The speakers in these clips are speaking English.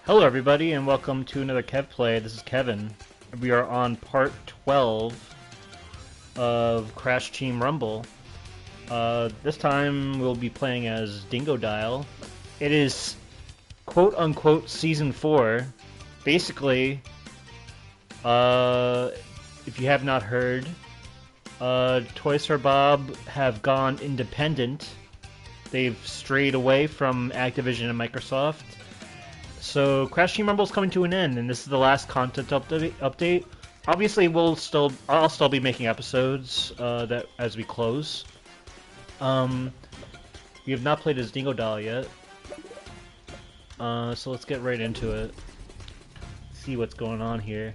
Hello everybody and welcome to another Kev Play. This is Kevin. We are on part 12 of Crash Team Rumble. This time we'll be playing as Dingodile. It is quote-unquote Season 4. Basically, if you have not heard, Toys for Bob have gone independent. They've strayed away from Activision and Microsoft. So Crash Team Rumble is coming to an end, and this is the last content update. Obviously, I'll still be making episodes that as we close. We have not played as Dingodile yet, so let's get right into it. See what's going on here.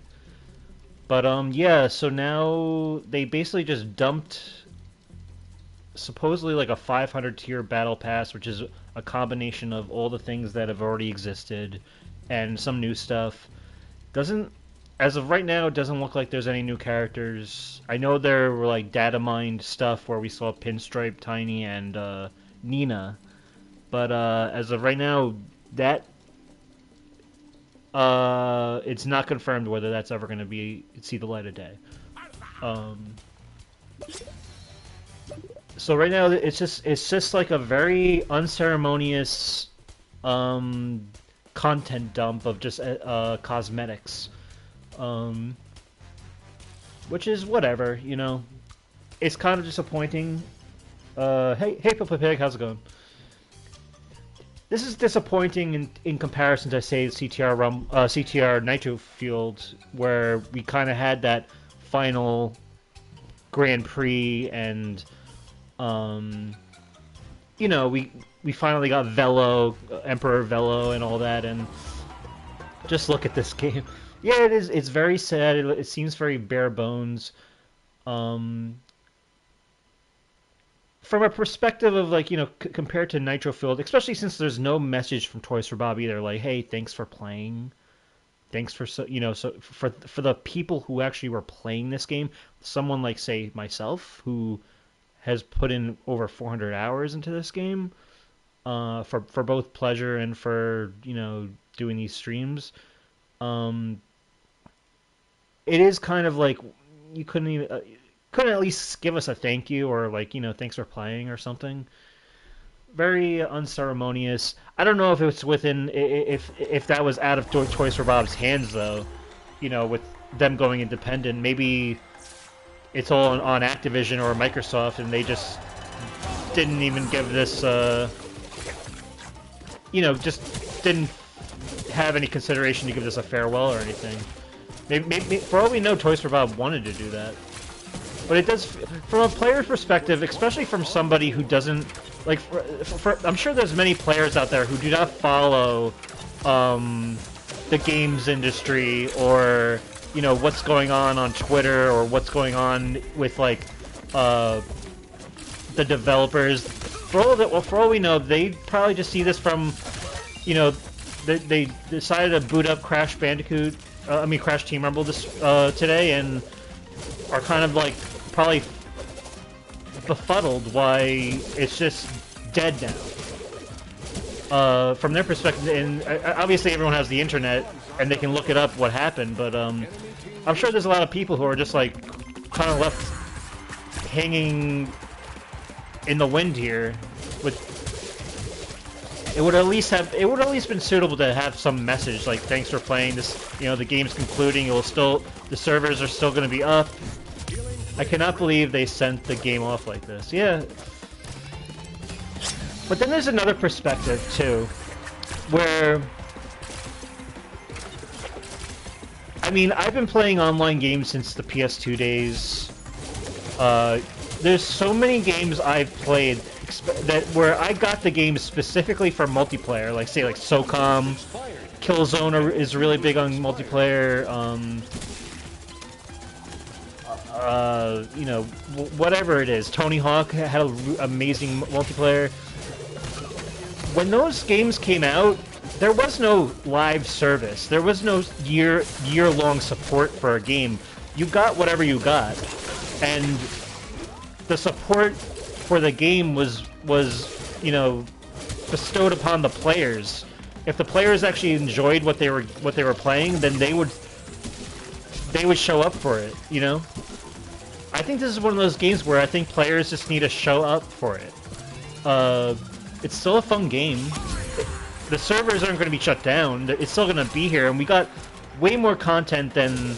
But yeah. So now they basically just dumped supposedly like a 500 tier battle pass, which is a combination of all the things that have already existed and some new stuff. As of right now, it doesn't look like there's any new characters. I know there were like data mined stuff where we saw Pinstripe, Tiny, and Nina, but as of right now, that it's not confirmed whether that's ever going to see the light of day. So right now it's just like a very unceremonious content dump of just cosmetics, which is whatever, you know. It's kind of disappointing. Hey Pippa Pig, how's it going? This is disappointing in comparison to, say, CTR Nitro Field, where we kind of had that final Grand Prix and you know, we finally got Velo, Emperor Velo, and all that, and just look at this game. Yeah, it is. It's very sad. It seems very bare bones. From a perspective of, like, you know, compared to Nitro Field, especially since there's no message from Toys for Bob either, like, hey, thanks for playing. Thanks for, for the people who actually were playing this game, someone like, say, myself, who has put in over 400 hours into this game, for both pleasure and for, you know, doing these streams. It is kind of like you couldn't at least give us a thank you, or, like, you know, thanks for playing or something. Very unceremonious. I don't know if it's within, if that was out of Toys for Bob's hands, though. You know, with them going independent, maybe it's all on Activision or Microsoft, and they just didn't even give this, you know, just didn't have any consideration to give this a farewell or anything. Maybe for all we know, Toys for Bob wanted to do that. But it does, from a player's perspective, especially from somebody who doesn't, like, I'm sure there's many players out there who do not follow the games industry, or, you know, what's going on Twitter, or what's going on with, like, the developers. For all we know, they probably just see this from, you know, they decided to boot up Crash Team Rumble today, and are kind of, like, probably befuddled why it's just dead now. From their perspective, and obviously everyone has the internet and they can look it up what happened, but I'm sure there's a lot of people who are just, like, kind of left hanging in the wind here. It would at least been suitable to have some message like, thanks for playing this, you know, the game's concluding, the servers are still going to be up. I cannot believe they sent the game off like this. Yeah. But then there's another perspective too, where, I mean, I've been playing online games since the PS2 days. There's so many games I've played where I got the game specifically for multiplayer, like, say, like SOCOM, Killzone is really big on multiplayer. You know, whatever it is, Tony Hawk had an amazing multiplayer. When those games came out, there was no live service. There was no year-long support for a game. You got whatever you got, and the support for the game was, you know, bestowed upon the players. if the players actually enjoyed what they were playing, then they would show up for it, you know? I think this is one of those games where I think players just need to show up for it. It's still a fun game. The servers aren't going to be shut down. It's still going to be here, and we got way more content than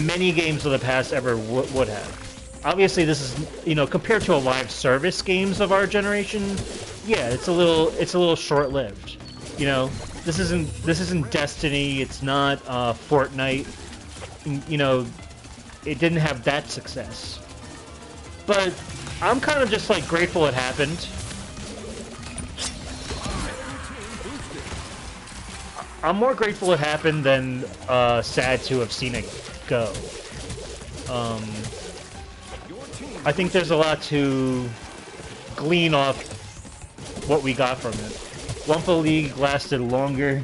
many games of the past ever would have. Obviously, this is, you know, compared to a live service games of our generation, yeah, it's a little short-lived. You know, this isn't Destiny. It's not Fortnite. You know, it didn't have that success. But I'm kind of just like grateful it happened. I'm more grateful it happened than sad to have seen it go. I think there's a lot to glean off what we got from it. Wumpa League lasted longer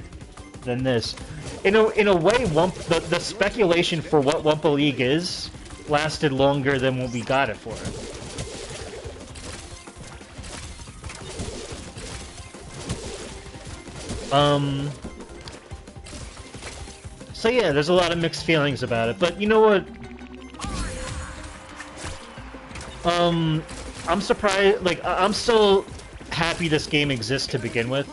than this. In a way, the speculation for what Wumpa League is lasted longer than what we got it for. So yeah, there's a lot of mixed feelings about it, but you know what? I'm surprised. Like, I'm still happy this game exists to begin with.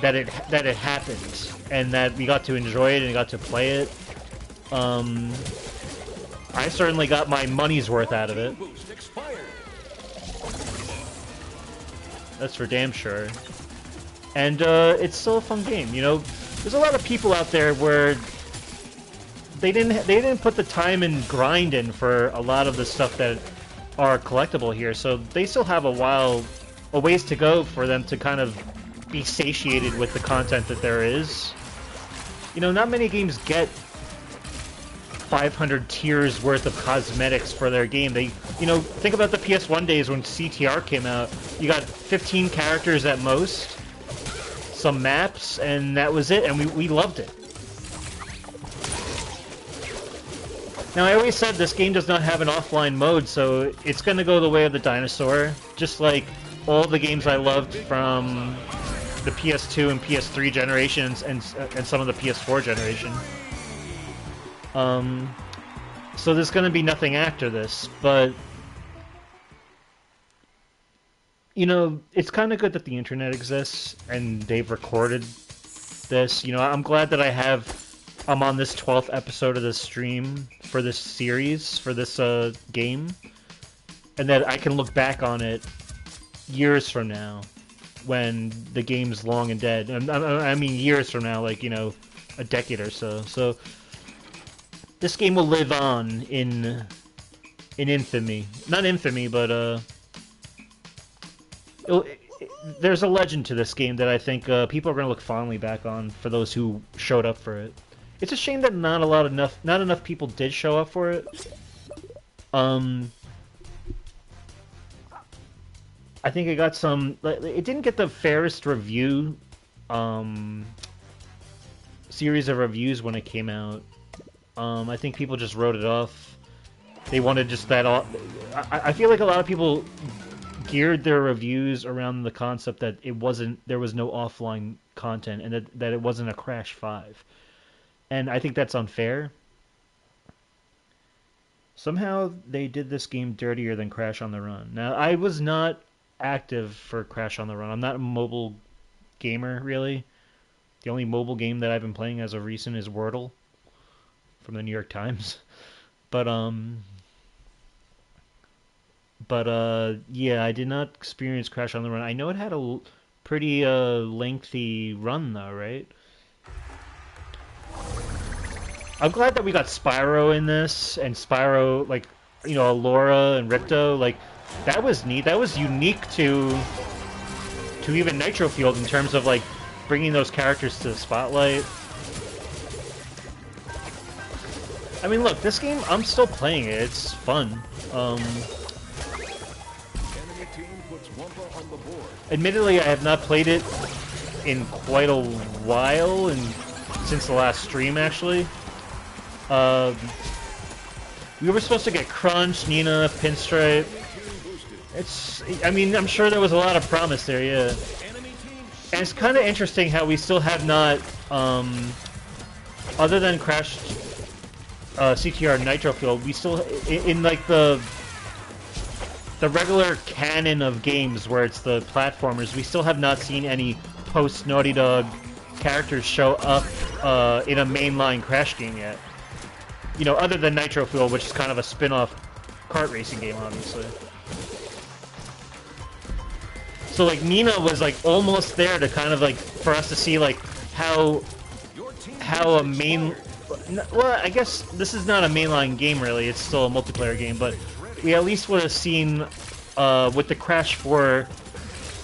That it happened, and that we got to enjoy it and got to play it. I certainly got my money's worth out of it. That's for damn sure. And it's still a fun game. You know, there's a lot of people out there where they didn't put the time and grind in for a lot of the stuff that are collectible here, so they still have a ways to go for them to kind of be satiated with the content that there is. You know, not many games get 500 tiers worth of cosmetics for their game. They, you know, think about the PS1 days when CTR came out. You got 15 characters at most, some maps, and that was it, and we loved it. Now, I always said this game does not have an offline mode, so it's going to go the way of the dinosaur, just like all the games I loved from the PS2 and PS3 generations and some of the PS4 generation. So there's going to be nothing after this, but you know, it's kind of good that the internet exists and they've recorded this. You know, I'm glad that I'm on this 12th episode of this stream for this series, for this game, and that I can look back on it years from now when the game's long and dead. I mean years from now, like, you know, a decade or so. So this game will live on in infamy. Not infamy, but there's a legend to this game that I think people are going to look fondly back on for those who showed up for it. It's a shame that not enough people did show up for it. I think it got some. It didn't get the fairest review. Series of reviews when it came out. I think people just wrote it off. They wanted just that. I feel like a lot of people geared their reviews around the concept that there was no offline content, and that it wasn't a Crash 5. And I think that's unfair. Somehow they did this game dirtier than Crash on the Run. Now, I was not active for Crash on the Run. I'm not a mobile gamer, really. The only mobile game that I've been playing as of recent is Wordle from the New York Times. But yeah, I did not experience Crash on the Run. I know it had a pretty lengthy run, though, right? I'm glad that we got Spyro in this, and Spyro, like, you know, Laura and Ripto, like, that was neat. That was unique to even Nitro Fueled in terms of, like, bringing those characters to the spotlight. I mean, look, this game, I'm still playing it. It's fun. Admittedly, I have not played it in quite a while, and since the last stream, actually. We were supposed to get Crunch, Nina, Pinstripe. I mean, I'm sure there was a lot of promise there, yeah. And it's kind of interesting how we still have not, other than Crash CTR Nitro Field, we still, in like the regular canon of games where it's the platformers, we still have not seen any post Naughty Dog characters show up in a mainline Crash game yet. You know, other than Nitro Field, which is kind of a spin-off kart racing game, obviously. So like Nina was like almost there to kind of like for us to see like how a main, well, I guess this is not a mainline game really, it's still a multiplayer game, but we at least would have seen with the Crash 4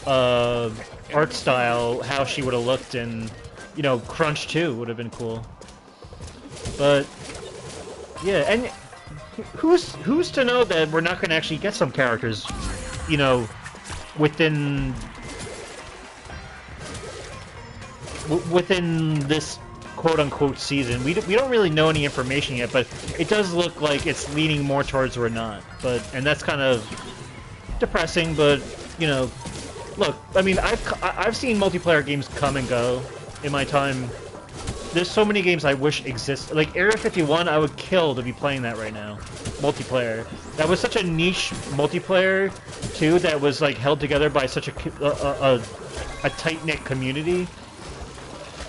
art style how she would have looked, and you know, Crunch 2 would have been cool. But yeah, and who's to know that we're not going to actually get some characters, you know, within this quote-unquote season. We don't really know any information yet, but it does look like it's leaning more towards we're not. And that's kind of depressing, but you know, look, I mean, I've seen multiplayer games come and go in my time. There's so many games I wish exist. Like Area 51, I would kill to be playing that right now. Multiplayer. That was such a niche multiplayer too. That was like held together by such a tight-knit community.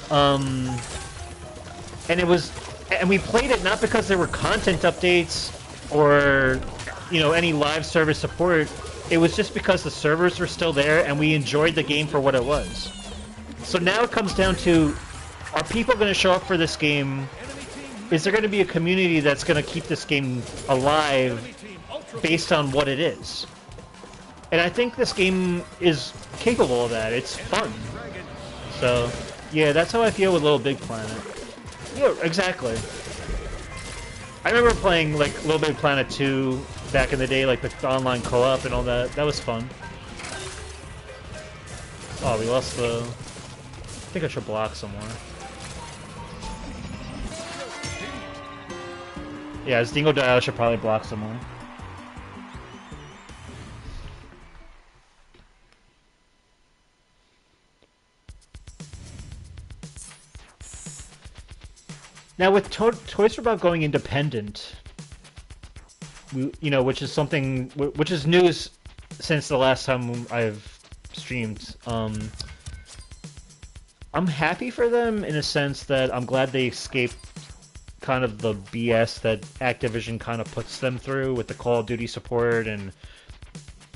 And we played it not because there were content updates or, you know, any live service support. It was just because the servers were still there and we enjoyed the game for what it was. So now it comes down to, are people going to show up for this game? Is there going to be a community that's going to keep this game alive based on what it is? And I think this game is capable of that. It's fun. So, yeah, that's how I feel with Little Big Planet. Yeah, exactly. I remember playing, like, Little Big Planet 2 back in the day, like the online co-op and all that. That was fun. Oh, we lost the... I think I should block some more. Yeah, as Dingodile, I should probably block some more. Now, with Toys for Bob going independent, you know, which is something, which is news since the last time I've streamed. I'm happy for them in a sense that I'm glad they escaped kind of the BS that Activision kind of puts them through with the Call of Duty support, and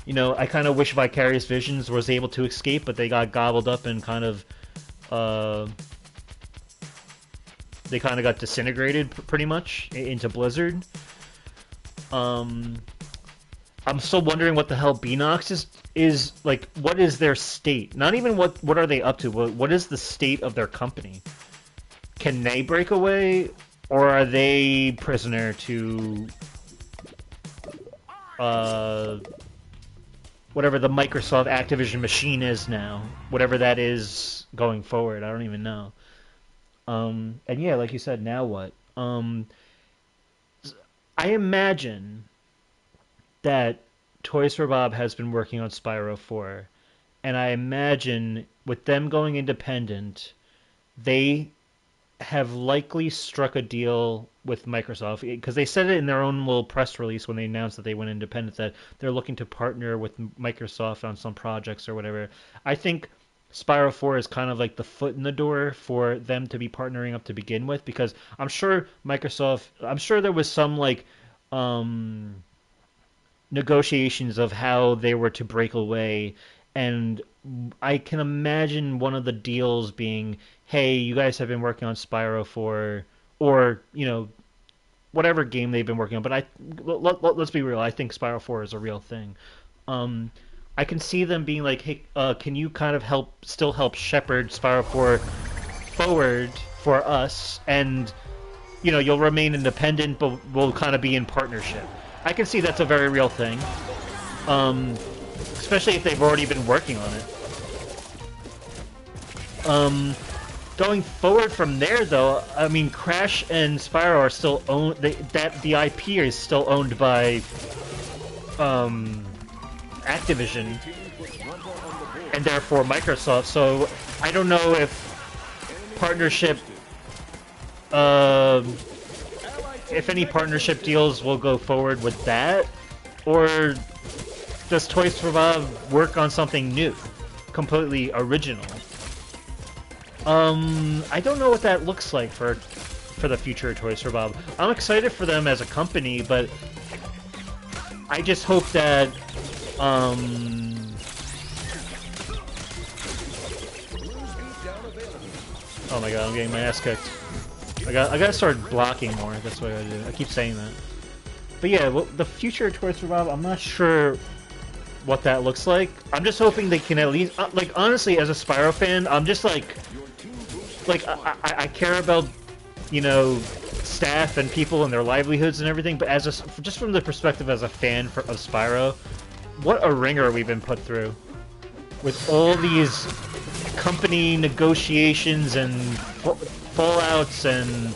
you know, I kind of wish Vicarious Visions was able to escape, but they got gobbled up and kind of they kind of got disintegrated pretty much into Blizzard. I'm still wondering what the hell Beanox is like. What is their state? Not even what are they up to? What is the state of their company? Can they break away, or are they prisoner to whatever the Microsoft Activision machine is now? Whatever that is going forward, I don't even know. And yeah, like you said, now what? I imagine that Toys for Bob has been working on Spyro 4, and I imagine with them going independent, they have likely struck a deal with Microsoft, because they said it in their own little press release when they announced that they went independent, that they're looking to partner with Microsoft on some projects or whatever. I think Spyro 4 is kind of like the foot in the door for them to be partnering up to begin with, because I'm sure there was some like negotiations of how they were to break away, and I can imagine one of the deals being, hey, you guys have been working on Spyro 4, or, you know, whatever game they've been working on, but let's be real, I think Spyro 4 is a real thing. I can see them being like, hey, can you kind of still help shepherd Spyro 4 forward for us, and, you know, you'll remain independent, but we'll kind of be in partnership. I can see that's a very real thing, especially if they've already been working on it. Going forward from there, though, I mean, Crash and Spyro are still owned. The IP is still owned by Activision. and therefore Microsoft. So I don't know if partnership, if any partnership deals will go forward with that, or does Toys for Bob work on something new, completely original? I don't know what that looks like for the future of Toys for Bob. I'm excited for them as a company, but I just hope that, oh my god, I'm getting my ass kicked. I gotta start blocking more, that's what I gotta do. I keep saying that. But yeah, well, the future of Toys for Bob, I'm not sure what that looks like. I'm just hoping they can at least, like, honestly, as a Spyro fan, I'm just like I care about, you know, staff and people and their livelihoods and everything, but as a, just from the perspective as a fan of Spyro, what a ringer we've been put through with all these company negotiations and fallouts and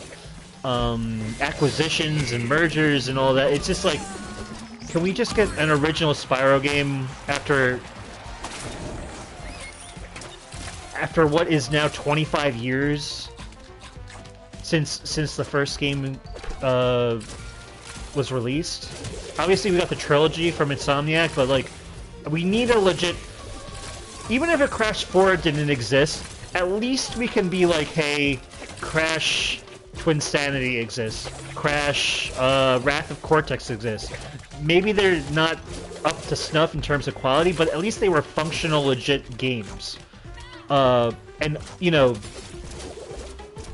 acquisitions and mergers and all that. It's just like, can we just get an original Spyro game after what is now 25 years since the first game was released? Obviously, we got the trilogy from Insomniac, but like, we need a legit. Even if a Crash 4 didn't exist, at least we can be like, hey, Crash Twinsanity exists. Crash Wrath of Cortex exists. Maybe they're not up to snuff in terms of quality, but at least they were functional, legit games. And, you know,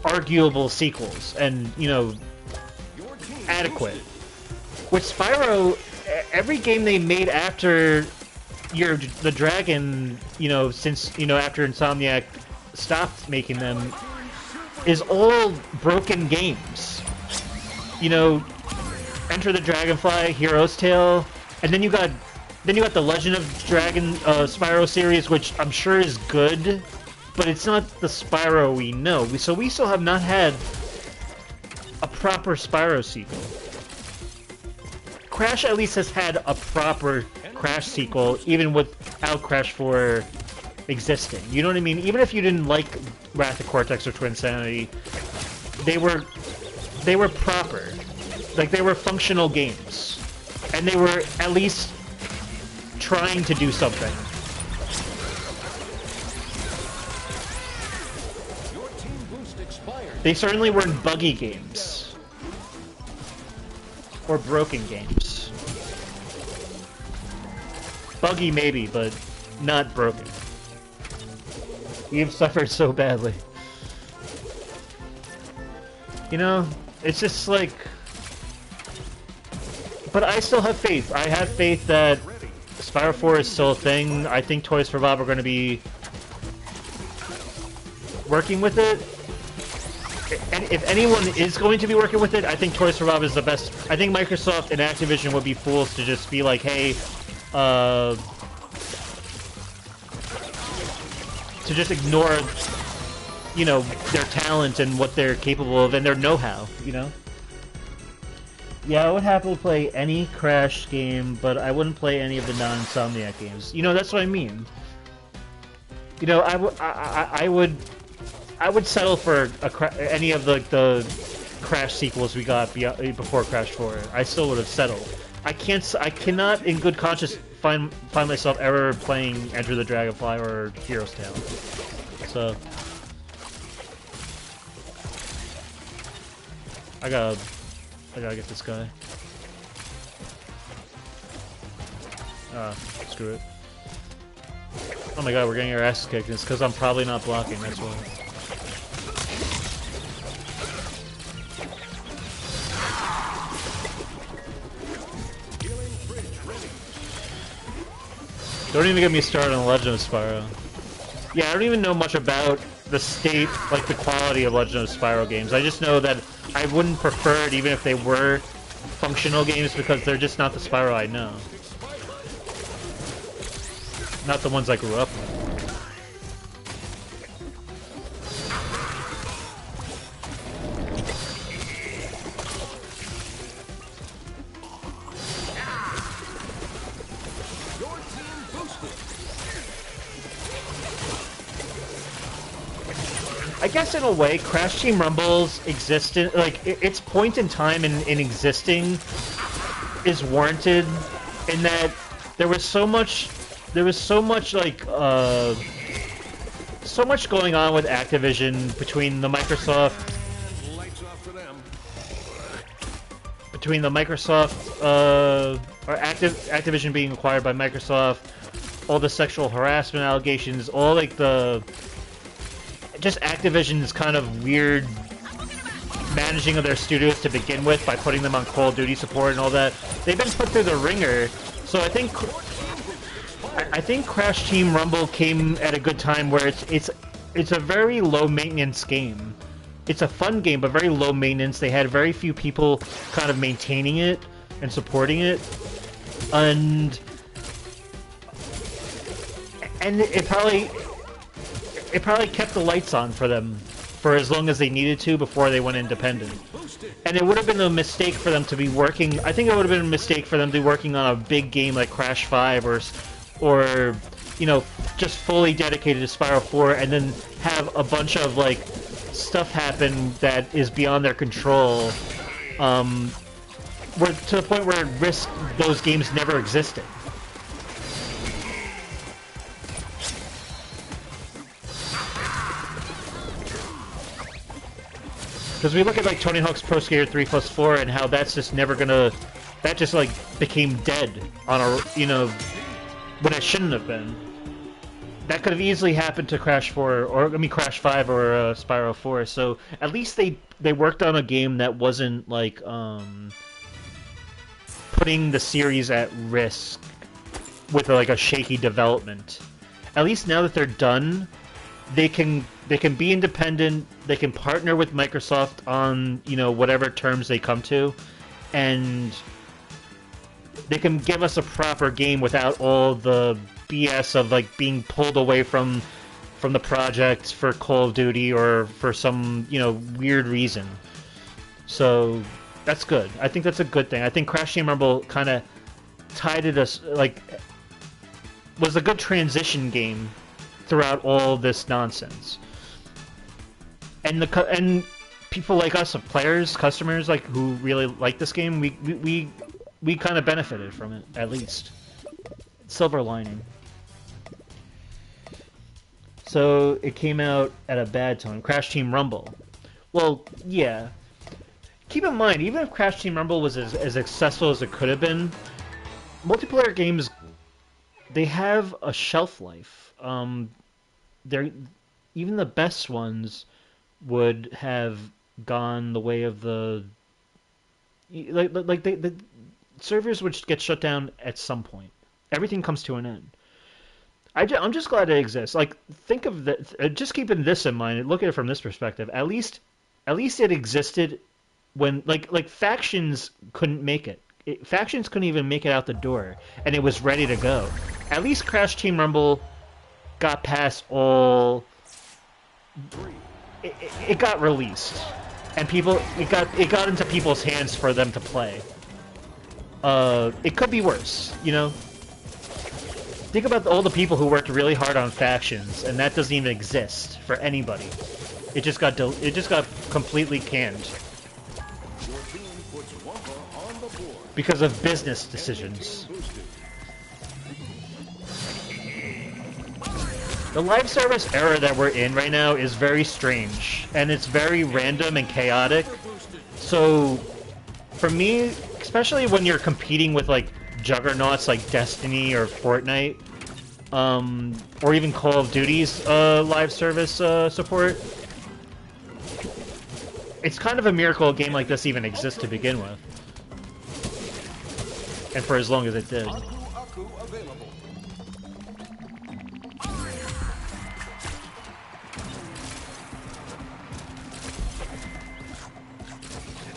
arguable sequels, and, you know, adequate. With Spyro, every game they made after the Dragon, you know, since, you know, after Insomniac stopped making them, is all broken games. You know, Enter the Dragonfly, Hero's Tale, and then you got the Legend of Dragon Spyro series, which I'm sure is good, but it's not the Spyro we know. So we still have not had a proper Spyro sequel. Crash at least has had a proper Crash sequel, even without Crash 4 existing. You know what I mean? Even if you didn't like Wrath of Cortex or Twinsanity, they were proper. Like, they were functional games. And they were at least trying to do something. They certainly weren't buggy games. Or broken games. Buggy maybe, but not broken. You've suffered so badly. You know, it's just like... But I still have faith. I have faith that Spyro 4 is still a thing. I think Toys for Bob are going to be working with it. And if anyone is going to be working with it, I think Toys for Bob is the best. I think Microsoft and Activision would be fools to just be like, hey, to just ignore, you know, their talent and what they're capable of and their know-how, you know? Yeah, I would happily play any Crash game, but I wouldn't play any of the non-Insomniac games. You know, that's what I mean. You know, I would settle for any of the Crash sequels we got before Crash 4. I still would have settled. I cannot, in good conscience, find myself ever playing Enter the Dragonfly or Hero's Tale. So I gotta get this guy. Screw it. Oh my god, we're getting our asses kicked. It's because I'm probably not blocking, that's why. Don't even get me started on Legend of Spyro. Yeah, I don't even know much about the state, like the quality of Legend of Spyro games. I just know that I wouldn't prefer it even if they were functional games because they're just not the Spyro I know. Not the ones I grew up with. guess in a way, Crash Team Rumble's existence, like its point in time in existing, is warranted in that there was so much like so much going on with Activision between the Microsoft or Activision being acquired by Microsoft, all the sexual harassment allegations, all like the just Activision's kind of weird managing of their studios to begin with by putting them on Call of Duty support and all that. They've been put through the ringer, so I think Crash Team Rumble came at a good time where it's a very low maintenance game. It's a fun game, but very low maintenance. They had very few people kind of maintaining it and supporting it, and it probably kept the lights on for them for as long as they needed to before they went independent. And it would have been a mistake for them to be working. I think it would have been a mistake for them to be working on a big game like Crash 5 or you know, just fully dedicated to Spiral 4 and then have a bunch of like stuff happen that is beyond their control, where to the point where it risked those games never existing. Because we look at like Tony Hawk's Pro Skater 3+4 and how that's just never gonna, that just like became dead on a, you know, when it shouldn't have been. That could have easily happened to Crash 4, or I mean Crash 5 or Spyro 4. So at least they worked on a game that wasn't like putting the series at risk with like a shaky development. At least now that they're done, they can be independent. They can partner with Microsoft on, you know, whatever terms they come to, and they can give us a proper game without all the BS of like being pulled away from the project for Call of Duty or for some, you know, weird reason. So that's good. I think that's a good thing. I think Crash Team Rumble kind of tied it us, like, was a good transition game throughout all this nonsense. And people like us, players, customers, like who really like this game, we kind of benefited from it, at least. Silver lining. So it came out at a bad time. Crash Team Rumble. Well, yeah. Keep in mind, even if Crash Team Rumble was as successful as it could have been, multiplayer games, they have a shelf life. They're, even the best ones would have gone the way of the... the servers would get shut down at some point. Everything comes to an end. I'm just glad it exists. Like, think of that. Just keeping this in mind. Look at it from this perspective. At least it existed when like factions couldn't make it. Factions couldn't even make it out the door, and it was ready to go. At least Crash Team Rumble got past all. It got released, and it got into people's hands for them to play. It could be worse, you know. Think about all the people who worked really hard on factions, and that doesn't even exist for anybody. It just got completely canned because of business decisions. The live service era that we're in right now is very strange, and it's very random and chaotic. So, for me, especially when you're competing with like juggernauts like Destiny or Fortnite, or even Call of Duty's live service support, it's kind of a miracle a game like this even exists to begin with, and for as long as it did.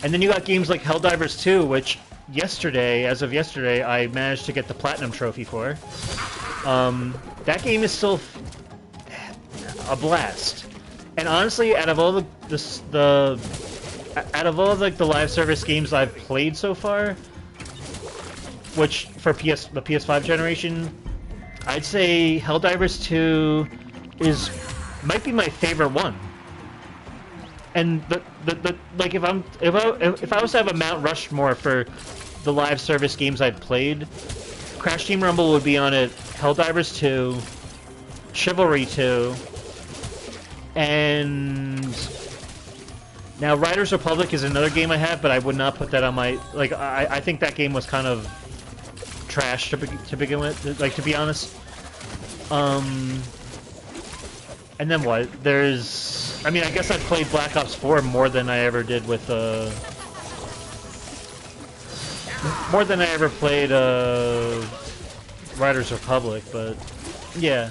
And then you got games like Helldivers 2, which as of yesterday, I managed to get the Platinum Trophy for. That game is still a blast. And honestly, out of all the live service games I've played so far, which for the PS5 generation, I'd say Helldivers 2 might be my favorite one. And the like if I was to have a Mount Rushmore for the live service games I've played, Crash Team Rumble would be on it. Helldivers 2, Chivalry 2, and now Riders Republic is another game I have, but I would not put that on my like. I think that game was kind of trash to begin with. Like, to be honest. And then what? There's... I mean, I guess I played Black Ops 4 more than I ever did with, more than I ever played, Riders Republic, but... Yeah.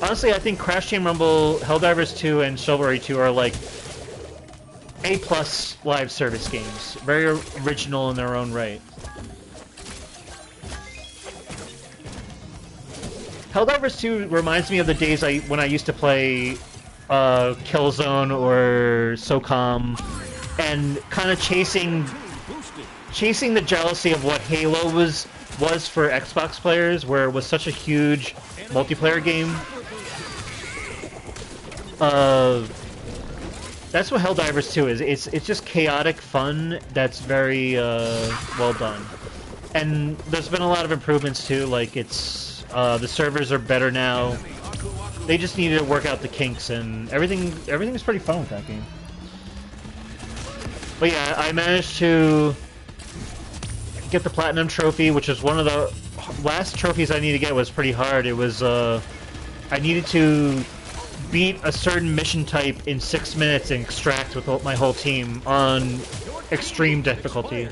Honestly, I think Crash Team Rumble, Helldivers 2, and Chivalry 2 are, like, A+ live service games. Very original in their own right. Helldivers 2 reminds me of the days when I used to play Killzone or SOCOM, and kind of chasing the jealousy of what Halo was for Xbox players, where it was such a huge multiplayer game. That's what Helldivers 2 is. It's just chaotic fun that's very well done. And there's been a lot of improvements too, like the servers are better now. They just needed to work out the kinks, and everything's pretty fun with that game. But yeah, I managed to get the Platinum Trophy, which is one of the last trophies I need to get. Was pretty hard. It was, I needed to beat a certain mission type in 6 minutes and extract with my whole team on extreme difficulty.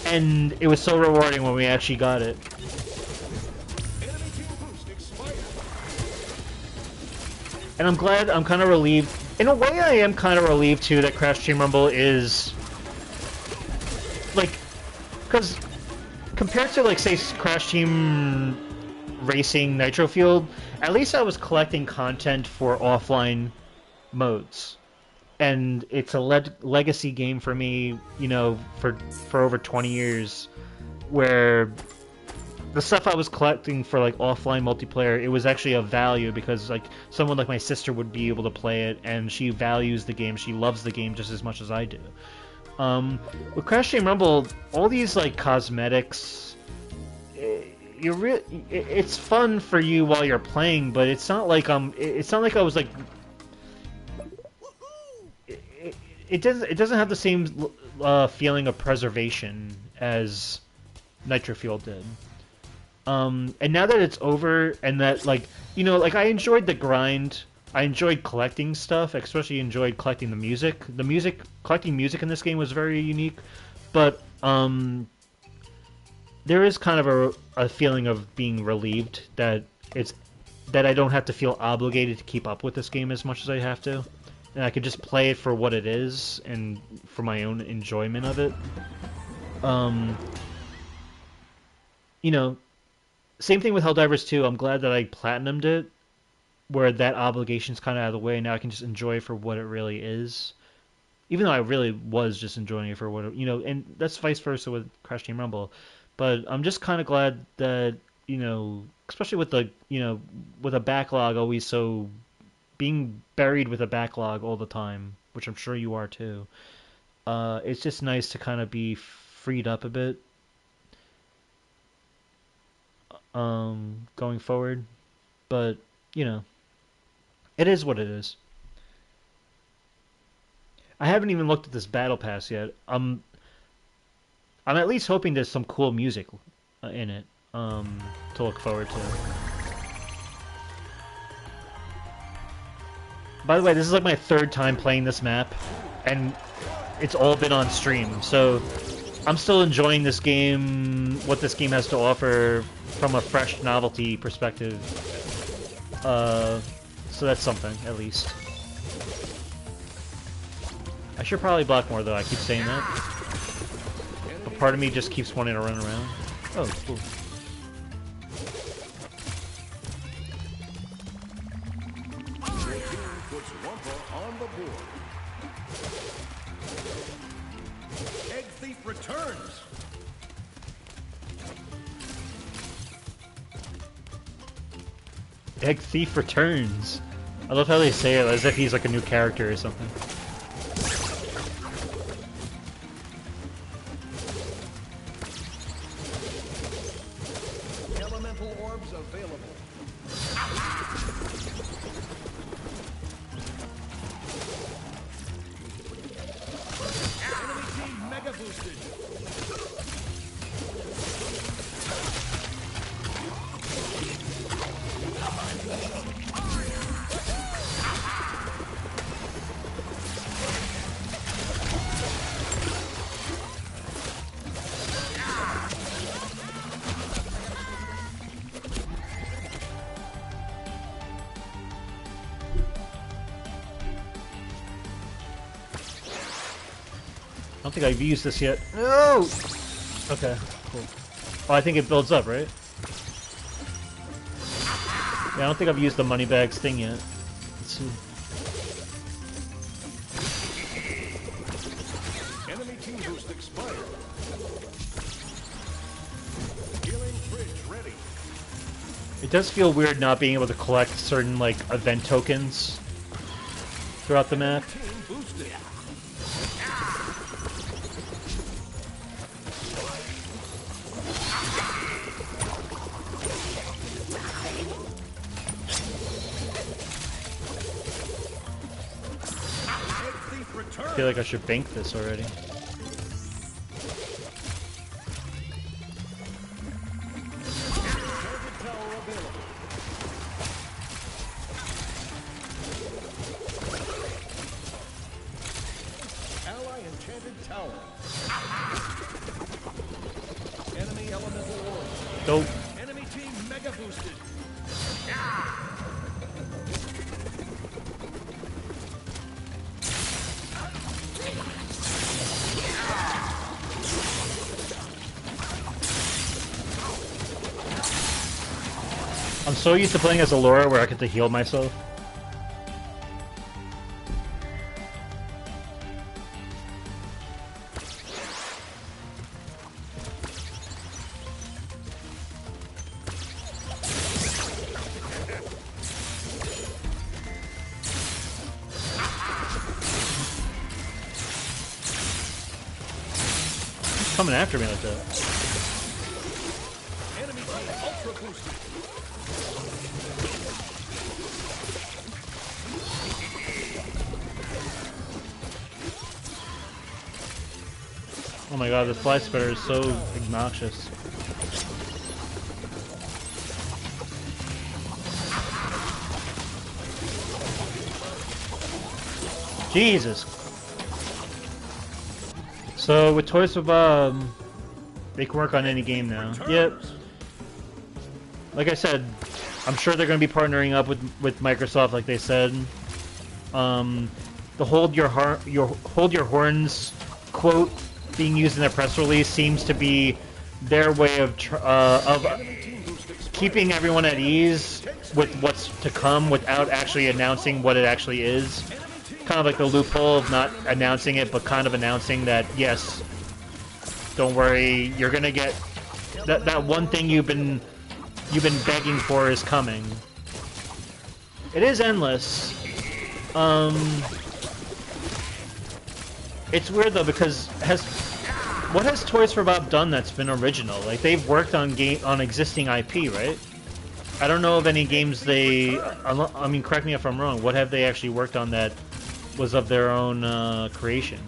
And it was so rewarding when we actually got it. And I'm glad, I'm kind of relieved. In a way, I am kind of relieved, too, that Crash Team Rumble is... Like, because compared to, like, say, Crash Team Racing Nitro Field, at least I was collecting content for offline modes. And it's a legacy game for me, you know, for over 20 years, where... the stuff I was collecting for, like, offline multiplayer, it was actually of value because, like, someone like my sister would be able to play it, and she values the game, she loves the game just as much as I do. With Crash Team Rumble, all these, like, cosmetics, it's fun for you while you're playing, but it's not like it's not like I was, like... It doesn't have the same feeling of preservation as Nitro Fuel did. And now that it's over, and that, like, you know, like, I enjoyed the grind, I enjoyed collecting stuff, especially enjoyed collecting the music. Collecting music in this game was very unique, but, there is kind of a feeling of being relieved that I don't have to feel obligated to keep up with this game as much as I have to, and I can just play it for what it is, and for my own enjoyment of it. You know, same thing with Helldivers 2. I'm glad that I platinumed it, where that obligation's kind of out of the way, and now I can just enjoy it for what it really is. Even though I really was just enjoying it for what it, you know, and that's vice versa with Crash Team Rumble. But I'm just kind of glad that, you know, especially with the, you know, with a backlog always so, being buried with a backlog all the time, which I'm sure you are too, it's just nice to kind of be freed up a bit. Going forward, but, you know, it is what it is. I haven't even looked at this battle pass yet. I'm at least hoping there's some cool music in it, to look forward to. By the way, this is like my 3rd time playing this map, and it's all been on stream, so I'm still enjoying this game, what this game has to offer from a fresh novelty perspective. So that's something, at least. I should probably block more, though. I keep saying that. But part of me just keeps wanting to run around. Oh, cool. Egg Thief returns. Egg Thief returns. I love how they say it as if he's like a new character or something. Elemental orbs available. Enemy team mega boosted. I don't think I've used this yet. No! Okay, cool. Oh, I think it builds up, right? Yeah, I don't think I've used the money bags thing yet. Let's see. Enemy team boost expired. Healing fridge ready. It does feel weird not being able to collect certain, like, event tokens throughout the map. Team boosted. I feel like I should bank this already. Ally enchanted tower. Enemy elemental orb. Dope. Enemy team mega boosted. I'm so used to playing as a Laura where I get to heal myself. He's coming after me like that. Enemy team ultra boosted. Oh my god, this fly spitter is so obnoxious. Jesus. So with Toys for Bob, they can work on any game now. Yep. Like I said, I'm sure they're going to be partnering up with Microsoft, like they said. The hold your horns quote being used in their press release seems to be their way of keeping everyone at ease with what's to come without actually announcing what it actually is. Kind of like the loophole of not announcing it, but kind of announcing that, yes, don't worry, you're gonna get that one thing you've been begging for is coming. It is endless. It's weird though because what has Toys for Bob done that's been original? Like they've worked on existing IP, right? I don't know of any games they. I mean, correct me if I'm wrong. What have they actually worked on that was of their own creation?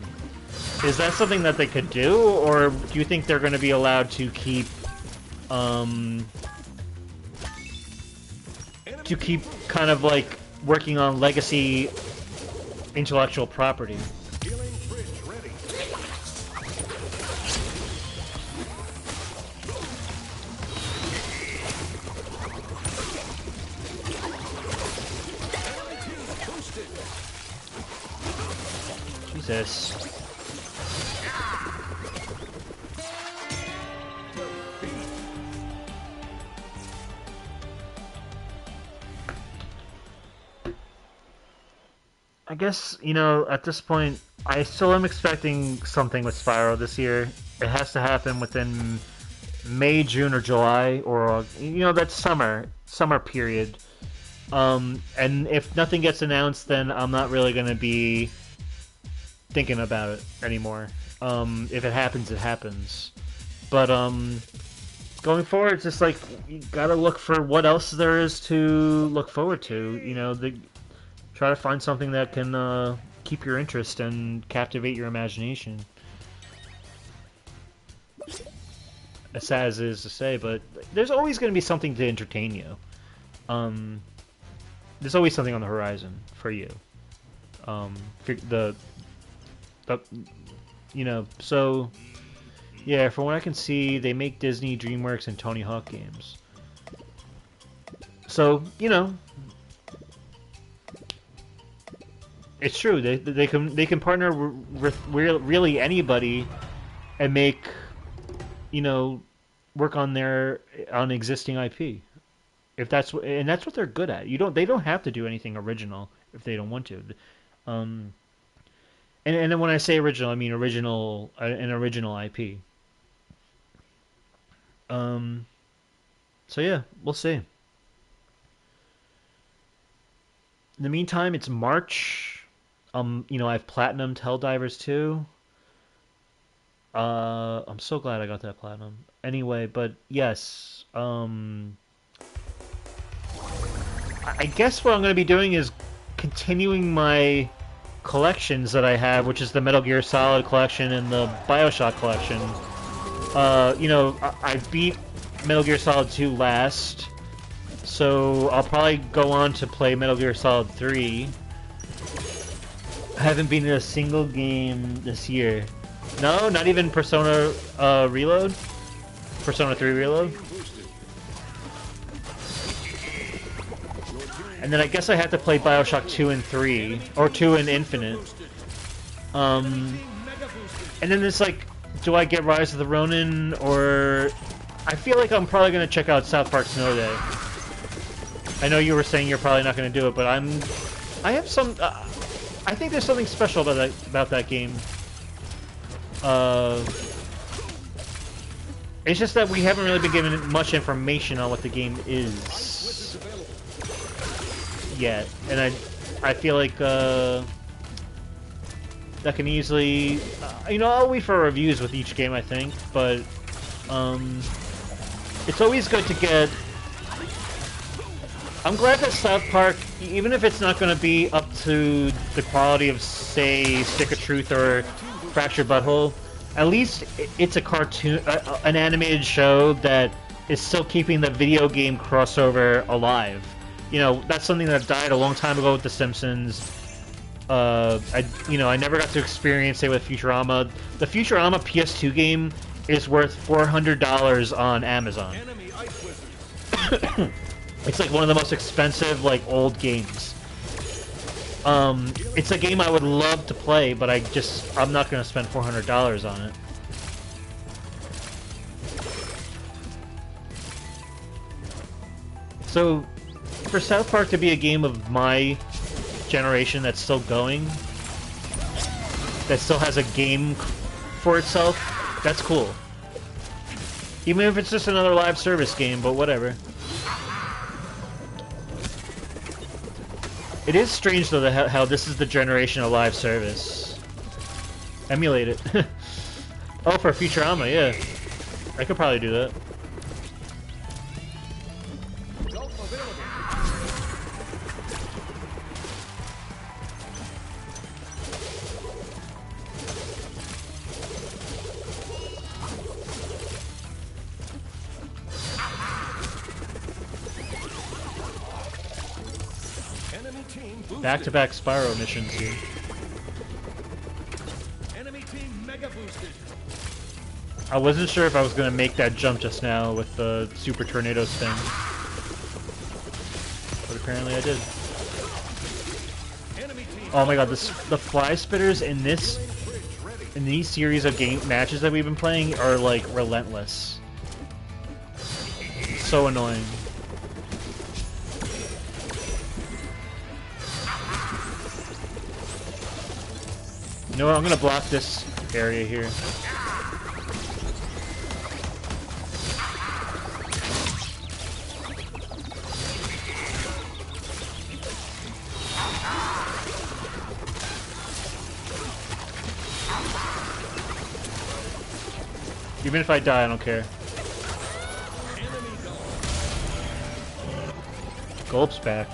Is that something that they could do, or do you think they're going to be allowed to keep kind of like working on legacy intellectual property? Healing fridge ready. Enemy team boosted. Jesus. I guess, you know, at this point, I still am expecting something with Spyro this year. It has to happen within May, June, or July, or, you know, that summer period. And if nothing gets announced, then I'm not really gonna be thinking about it anymore. If it happens, it happens. But going forward, it's just like you gotta look for what else there is to look forward to. You know, try to find something that can keep your interest and captivate your imagination. As sad as it is to say, but there's always going to be something to entertain you. There's always something on the horizon for you. The you know, so yeah, from what I can see, they make Disney, DreamWorks, and Tony Hawk games. So you know, it's true. They can partner with really anybody and make, you know, work on existing IP. If that's what they're good at. They don't have to do anything original if they don't want to. Um, and then when I say original, I mean an original IP. Um, so yeah, we'll see. In the meantime, it's March. You know, I've platinumed Helldivers 2. I'm so glad I got that platinum. Anyway, but yes, I guess what I'm going to be doing is continuing my collections that I have, which is the Metal Gear Solid collection and the BioShock collection. You know, I beat Metal Gear Solid 2 last, so I'll probably go on to play Metal Gear Solid 3. I haven't been in a single game this year. No, not even Persona Reload? Persona 3 Reload? And then I guess I have to play BioShock 2 and 3, or 2 and Infinite. And then it's like, do I get Rise of the Ronin, or... I feel like I'm probably going to check out South Park Snow Day. I know you were saying you're probably not going to do it, but I have some... I think there's something special about that game. It's just that we haven't really been given much information on what the game is yet, and I feel like that can easily, you know, I'll wait for reviews with each game, I think, but it's always good to get. I'm glad that South Park, even if it's not going to be up to the quality of, say, Stick of Truth or Fractured Butthole, at least it's a cartoon, an animated show that is still keeping the video game crossover alive. You know, that's something that died a long time ago with The Simpsons. I never got to experience it with Futurama. The Futurama PS2 game is worth $400 on Amazon. It's like one of the most expensive, like, old games. It's a game I would love to play, but I'm not going to spend $400 on it. So, for South Park to be a game of my generation that's still going, that still has a game for itself, that's cool. Even if it's just another live service game, but whatever. It is strange, though, how this is the generation of live service. Emulate it. Oh, for Futurama, yeah. I could probably do that. Back-to-back Spyro missions here. Enemy team mega boosted. I wasn't sure if I was going to make that jump just now with the Super Tornado spin. But apparently I did. Oh my god, the fly spitters in these series of game matches that we've been playing are like relentless. So annoying. You know what, I'm gonna block this area here. Even if I die, I don't care. Gulp's back.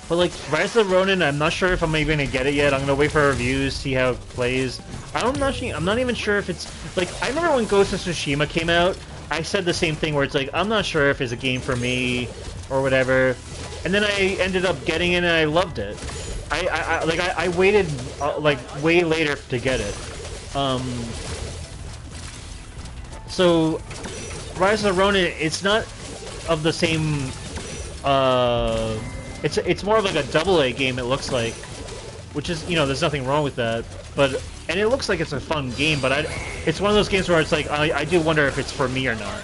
But like Rise of the Ronin, I'm not sure if I'm even gonna get it yet. I'm gonna wait for reviews, see how it plays. I'm not even sure if it's like I remember when Ghost of Tsushima came out, I said the same thing where it's like I'm not sure if it's a game for me or whatever. And then I ended up getting it and I loved it. I waited like way later to get it. So Rise of the Ronin, it's not of the same. It's more of like a double-A game. It looks like, which is there's nothing wrong with that. And it looks like it's a fun game. But it's one of those games where it's like I do wonder if it's for me or not.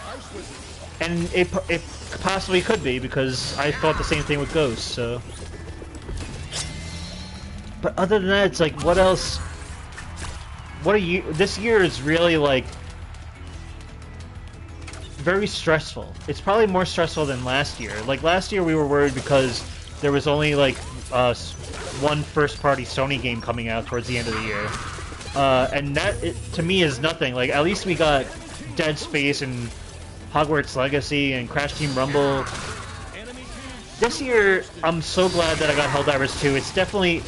And it possibly could be because I thought the same thing with Ghost. So, but other than that, it's like what else? What are you? This year is really like very stressful. It's probably more stressful than last year. Like last year we were worried because there was only like one first-party Sony game coming out towards the end of the year. And that, to me, is nothing. Like, at least we got Dead Space and Hogwarts Legacy and Crash Team Rumble. This year, I'm so glad that I got Helldivers 2. It's definitely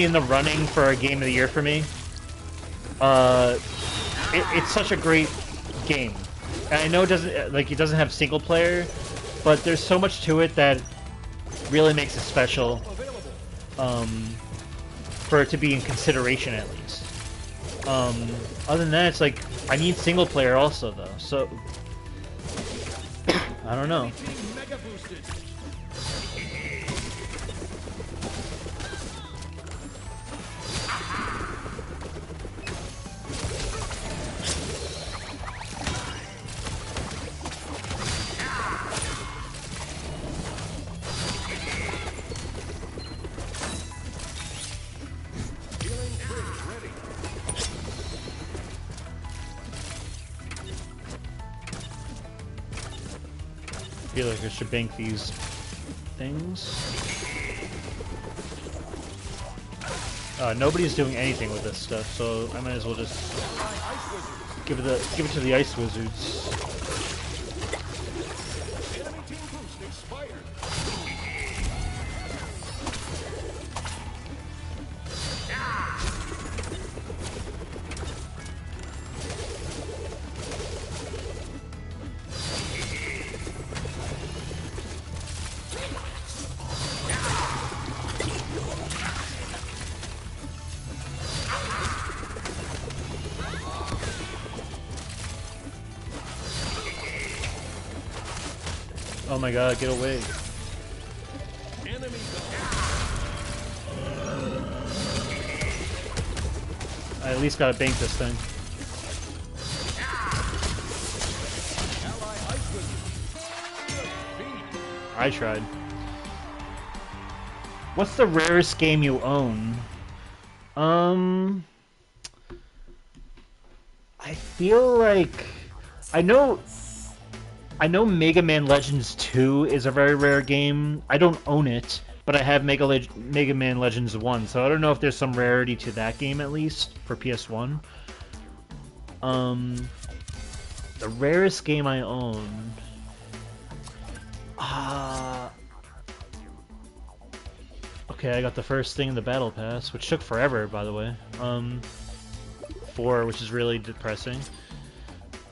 in the running for a Game of the Year for me. It's such a great game. And I know it doesn't have single player, but there's so much to it that really makes it special. For it to be in consideration at least. Other than that, it's like I need single player also though. So I don't know. I feel like I should bank these things. Nobody's doing anything with this stuff, so I might as well just give it to the Ice Wizards. Oh my god, get away. I at least gotta bank this thing. I tried. What's the rarest game you own? I feel like I know Mega Man Legends 2 is a very rare game. I don't own it, but I have Mega Man Legends 1, so I don't know if there's some rarity to that game at least for PS1. The rarest game I own. Okay, I got the first thing in the Battle Pass, which took forever, by the way. 4, which is really depressing.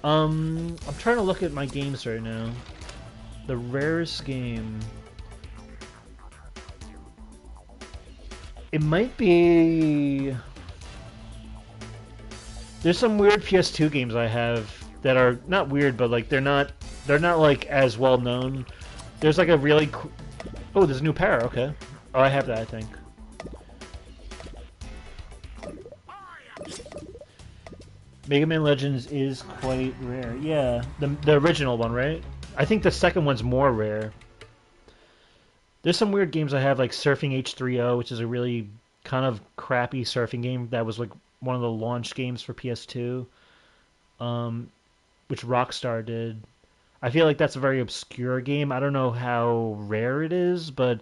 I'm trying to look at my games right now. The rarest game. It might be. There's some weird PS2 games I have that are not weird, but like they're not like as well known. There's like a really oh, there's a new power. Okay. Oh, I have that, I think. Mega Man Legends is quite rare. Yeah, the original one, right? I think the second one's more rare. There's some weird games I have, like Surfing H3O, which is a really kind of crappy surfing game that was like one of the launch games for PS2, which Rockstar did. I feel like that's a very obscure game. I don't know how rare it is, but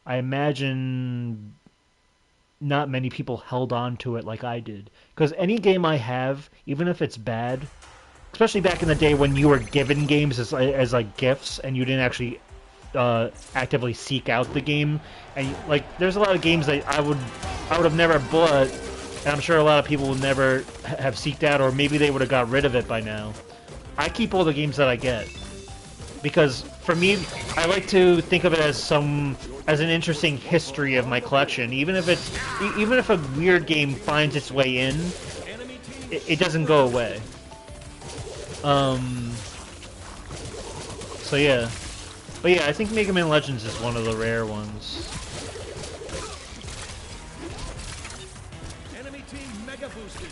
I imagine not many people held on to it like I did. Because any game I have, even if it's bad, especially back in the day when you were given games as like gifts and you didn't actually actively seek out the game, and like there's a lot of games that I would have never bought, and I'm sure a lot of people would never have seeked out, or maybe they would have got rid of it by now. I keep all the games that I get because for me, I like to think of it as an interesting history of my collection. Even if a weird game finds its way in, it doesn't go away. Um. So yeah, but yeah, I think Mega Man Legends is one of the rare ones. Enemy team mega boosted.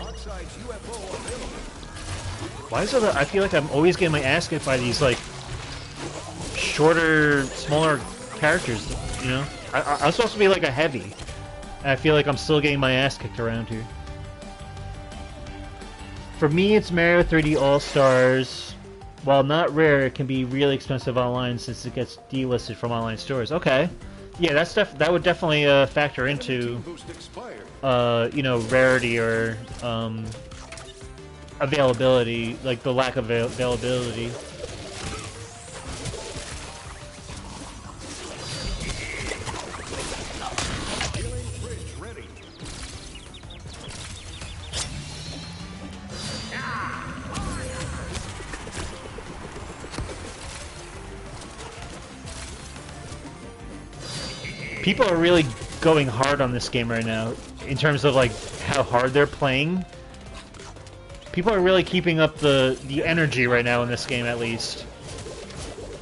Oxide's UFO available. Why is it that I feel like I'm always getting my ass kicked by these like shorter, smaller characters? You know, I'm supposed to be like a heavy, and I feel like I'm still getting my ass kicked around here. For me, it's Mario 3D All Stars. While not rare, it can be really expensive online since it gets delisted from online stores. Okay, yeah, that would definitely factor into you know, rarity or availability, like the lack of availability. People are really going hard on this game right now in terms of like how hard they're playing. People are really keeping up the energy right now in this game, at least,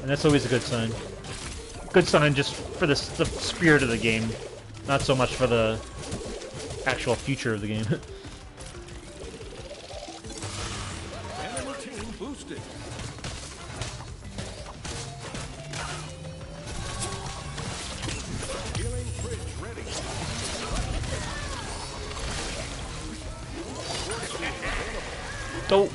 and that's always a good sign. Good sign just for the spirit of the game, not so much for the actual future of the game. Enemy team boosted. Healing bridge ready. Don't.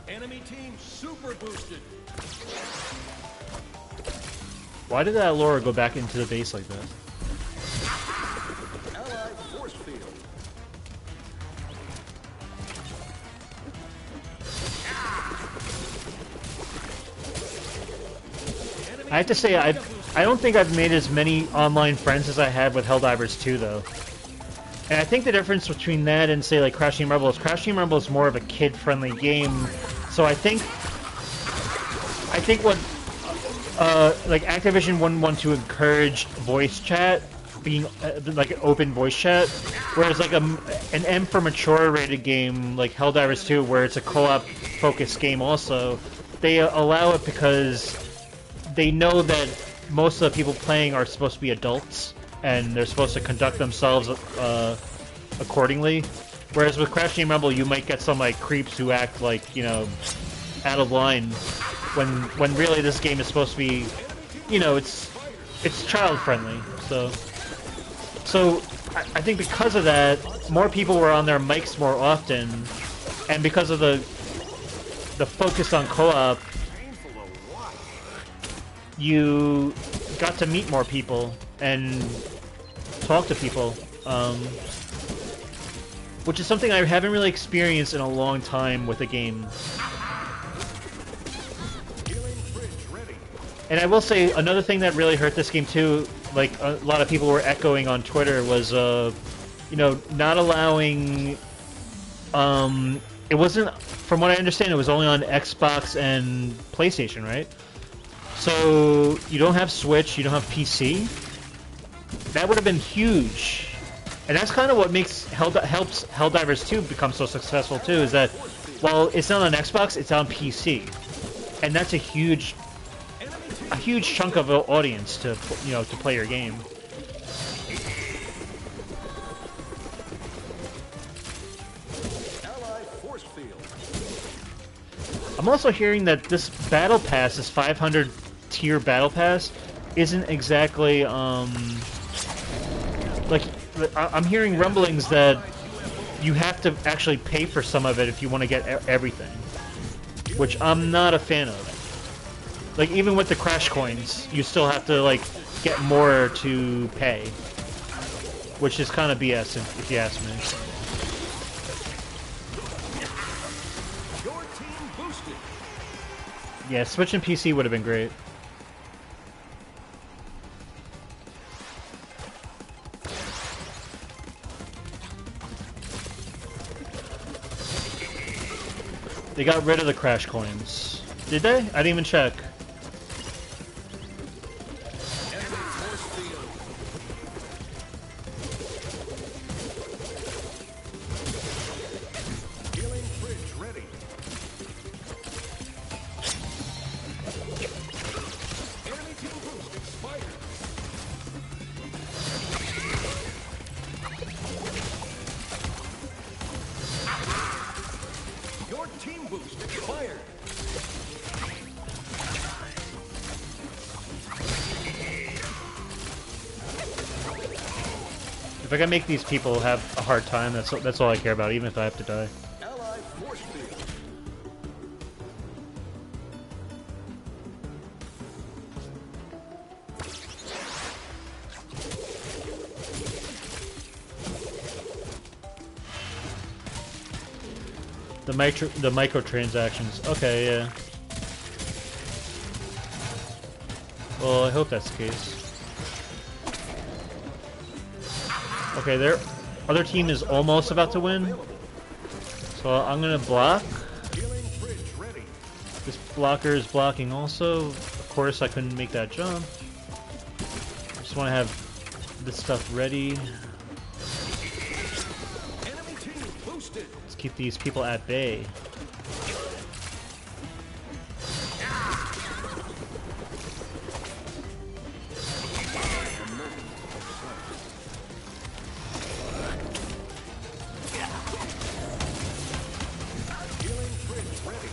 Enemy team super boosted. Why did that Laura go back into the base like that? Allied force field. I have to say, I don't think I've made as many online friends as I had with Helldivers 2, though. And I think the difference between that and, say, like, Crash Team Rumble is more of a kid-friendly game. So I think what, like, Activision wouldn't want to encourage voice chat, being, like, an open voice chat, whereas, like, an M for Mature rated game, like Helldivers 2, where it's a co-op focused game also, they allow it because they know that most of the people playing are supposed to be adults, and they're supposed to conduct themselves accordingly. Whereas with Crash Team Rumble, you might get some like creeps who act like, you know, out of line, when really this game is supposed to be, you know, it's child friendly. So I think because of that, more people were on their mics more often, and because of the focus on co-op, you got to meet more people and talk to people, which is something I haven't really experienced in a long time with a game. And I will say, another thing that really hurt this game too, like a lot of people were echoing on Twitter, was, you know, not allowing, it wasn't, from what I understand, it was only on Xbox and PlayStation, right? So you don't have Switch, you don't have PC. That would have been huge, and that's kind of what makes helps Helldivers 2 become so successful too. Is that while it's not on Xbox, it's on PC, and that's a huge chunk of an audience to, you know, to play your game. I'm also hearing that this battle pass, this 500 tier battle pass, isn't exactly like I'm hearing rumblings that you have to actually pay for some of it if you want to get everything, which I'm not a fan of. Like even with the crash coins, you still have to like get more to pay, which is kind of BS if you ask me. Your team boosted. Yeah, switching PC would have been great. They got rid of the crash coins. Did they? I didn't even check. Enemy force field. Healing bridge ready. Enemy team boost expired. Your team boost expired. If I can make these people have a hard time, that's all I care about, even if I have to die. Allied force field. The microtransactions. Okay, yeah. Well, I hope that's the case. Okay, their other team is almost about to win. So I'm gonna block. Healing bridge ready. This blocker is blocking also. Of course, I couldn't make that jump. I just want to have this stuff ready. Enemy team boosted. Let's keep these people at bay. Healing bridge ready.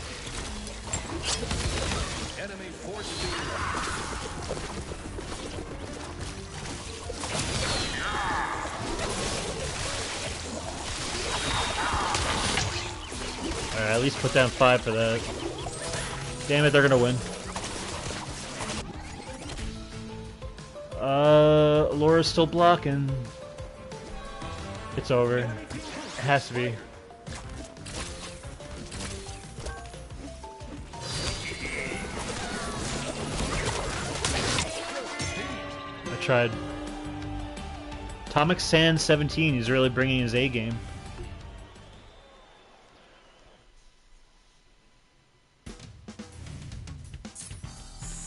Enemy force field. Alright, at least put down 5 for that. Damn it, they're gonna win. Laura's still blocking. It's over. It has to be. I tried. Atomic Sand 17, he's really bringing his A game.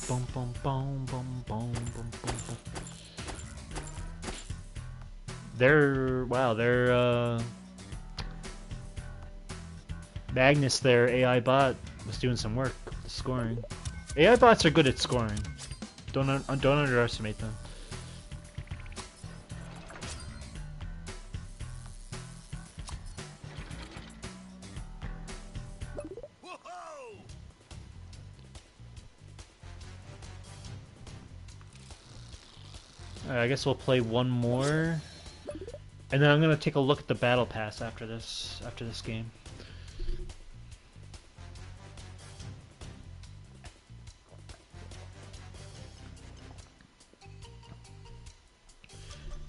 Boom, boom, boom, boom, boom, boom, boom, boom. Their Magnus, their AI bot, was doing some work with scoring. AI bots are good at scoring. Don't underestimate them. Whoa! Alright, I guess we'll play one more. And then I'm gonna take a look at the battle pass after this game.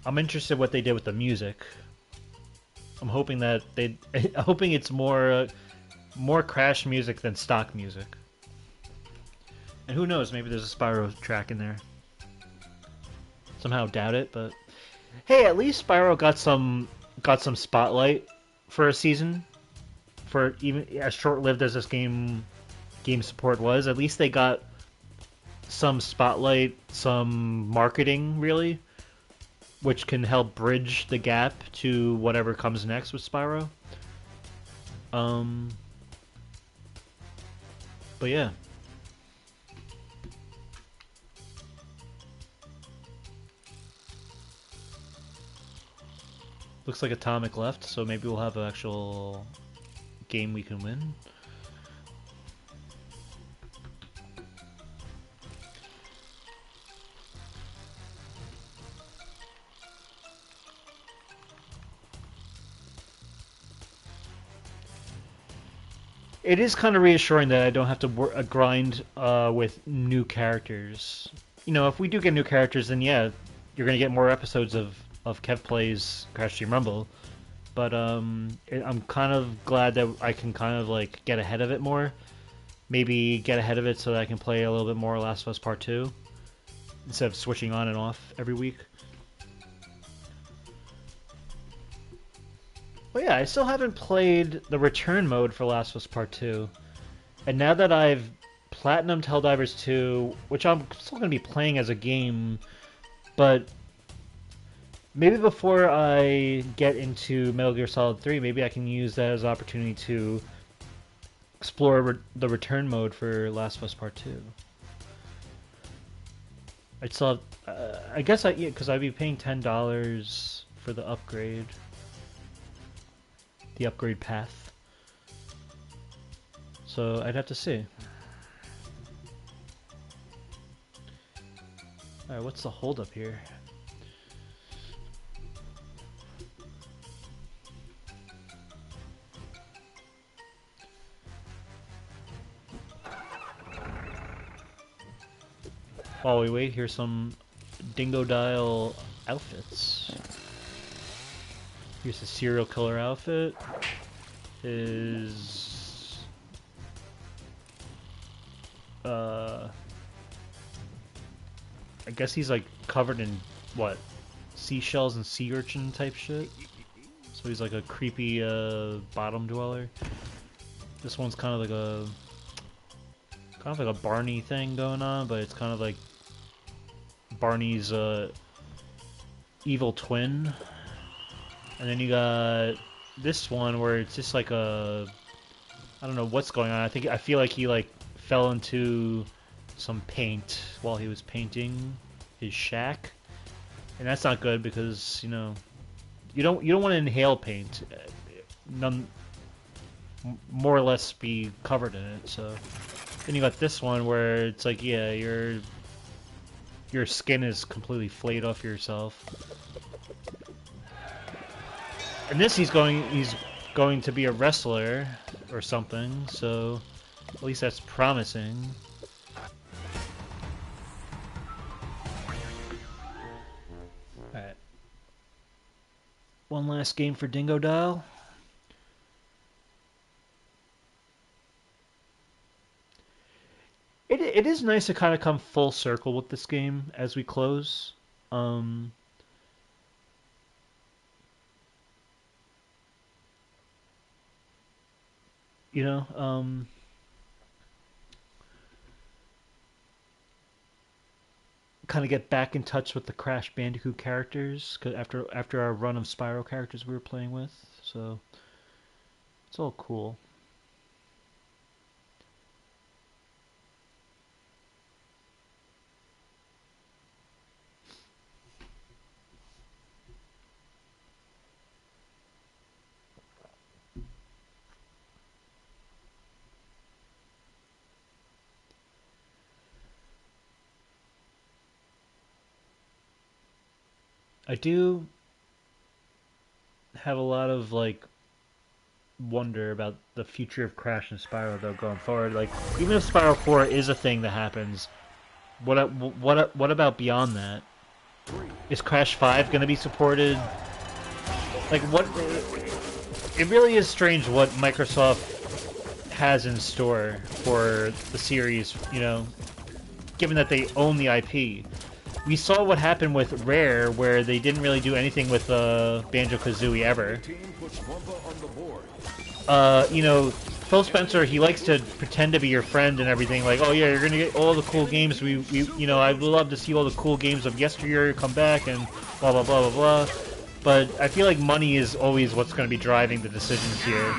I'm interested what they did with the music. I'm hoping that hoping it's more Crash music than stock music. And who knows, maybe there's a Spyro track in there. Somehow doubt it, but hey, at least Spyro got some spotlight for a season. For even as short-lived as this game support was, at least they got some spotlight, some marketing, really, which can help bridge the gap to whatever comes next with Spyro. But yeah. Looks like Atomic left, so maybe we'll have an actual game we can win. It is kind of reassuring that I don't have to grind with new characters. You know, if we do get new characters, then yeah, you're gonna get more episodes of Kev Plays Crash Team Rumble. But I'm kind of glad that I can kind of like get ahead of it more. Maybe get ahead of it so that I can play a little bit more Last of Us Part 2 instead of switching on and off every week. But yeah, I still haven't played the return mode for Last of Us Part 2. And now that I've platinumed Helldivers 2, which I'm still going to be playing as a game, but maybe before I get into Metal Gear Solid 3, maybe I can use that as an opportunity to explore the return mode for Last of Us Part 2. I'd still have, I guess because I'd be paying $10 for the upgrade. The upgrade path. So I'd have to see. Alright, what's the holdup here? While we wait, here's some Dingodile outfits. Here's the serial killer outfit. I guess he's like covered in what? Seashells and sea urchin type shit. So he's like a creepy bottom dweller. This one's kind of like a Barney thing going on, but it's kind of like Barney's evil twin. And then you got this one where it's just like I don't know what's going on. I feel like he like fell into some paint while he was painting his shack, and that's not good because you know you don't want to inhale paint. None more or less be covered in it. So then you got this one where it's like yeah your skin is completely flayed off yourself. And this he's going to be a wrestler or something, so at least that's promising. Alright. One last game for Dingodile. It is nice to kind of come full circle with this game as we close. You know, kind of get back in touch with the Crash Bandicoot characters 'cause after our run of Spyro characters we were playing with, so it's all cool. I do have a lot of like wonder about the future of Crash and Spyro though going forward. Like even if Spyro 4 is a thing that happens, what about beyond that? Is Crash 5 going to be supported? Like what? It really is strange what Microsoft has in store for the series. You know, given that they own the IP. We saw what happened with Rare, where they didn't really do anything with Banjo-Kazooie ever. You know, Phil Spencer, he likes to pretend to be your friend and everything. Like, oh yeah, you're gonna get all the cool games. You know, I would love to see all the cool games of yesteryear come back and blah blah blah blah blah. But I feel like money is always what's going to be driving the decisions here.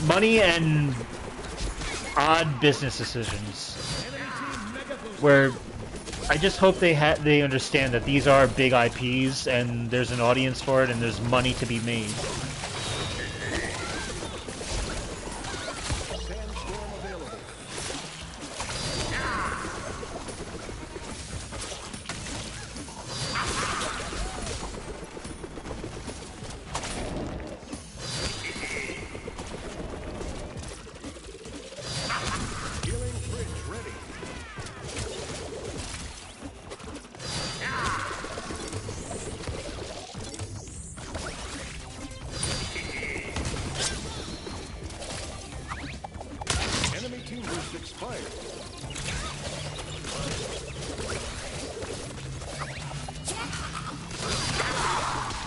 Money and odd business decisions, where I just hope they understand that these are big IPs and there's an audience for it and there's money to be made. expired.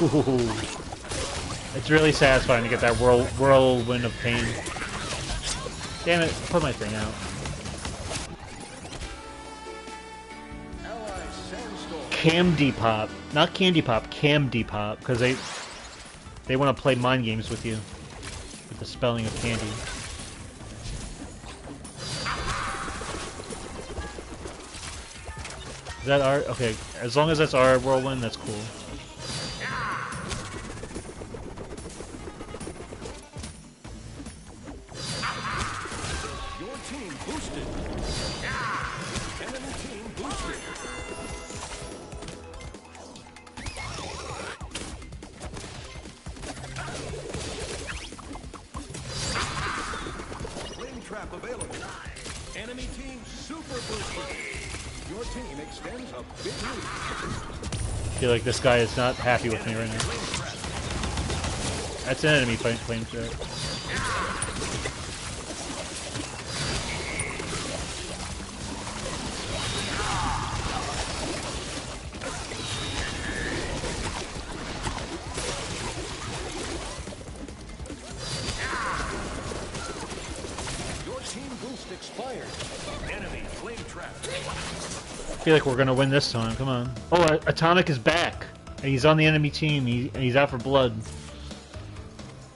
Ooh. It's really satisfying to get that whirlwind of pain. Damn it, put my thing out. Ally Sandstorm. Candy Pop. Not Candy Pop, Candy Pop, because they want to play mind games with you. With the spelling of candy. Is that our... Okay, as long as that's our whirlwind, that's cool. Your team boosted. Enemy team boosted. Flame trap available. Enemy team super boosted. Your team extends a big lead. I feel like this guy is not happy with me right now. That's an enemy flame trap. Your team boost expired. Enemy flame trap. I feel like we're gonna win this time. Come on. Oh, Atomic is back. And he's on the enemy team. He's out for blood.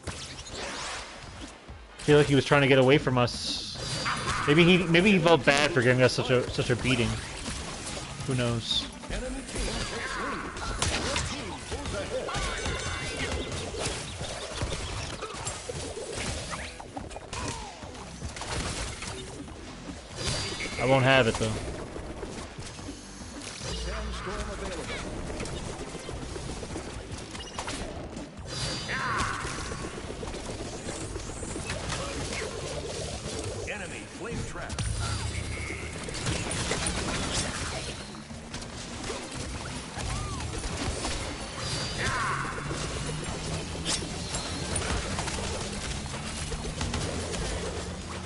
I feel like he was trying to get away from us. Maybe he felt bad for giving us such a beating. Who knows? Enemy team takes lead. Your team pulls ahead. I won't have it though. Sandstorm available. Enemy flame trap.